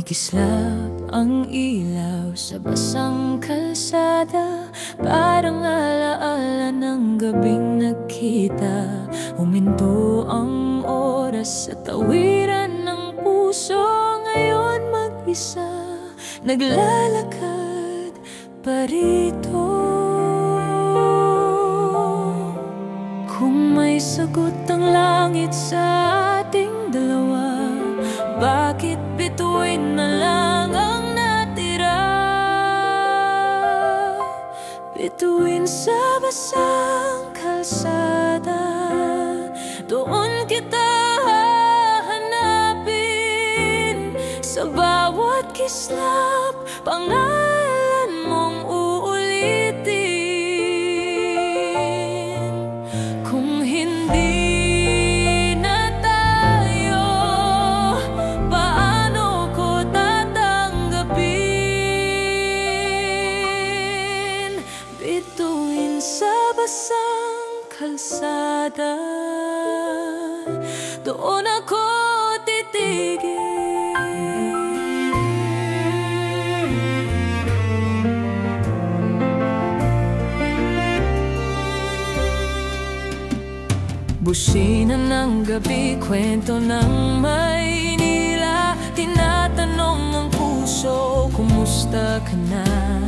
Kumikislap ang ilaw sa basang kalsada, parang alaala ng gabing nagkita. Huminto ang oras sa tawiran ng puso, ngayon mag-isa naglalakad parito. Kung may sagot ang langit sa ating dalawa, bakit bituin na lang ang natira? Bituin sa basang kalsada, doon kita hahanapin. Sa bawat kislap, pangalan mong uulitin. Kung hindi na tayo, paano ko tatanggapin? Bituin sa basang kalsada, doon ako titigil. Busina ng gabi, kwento ng Maynila, tinatanong ng puso, kumusta ka na?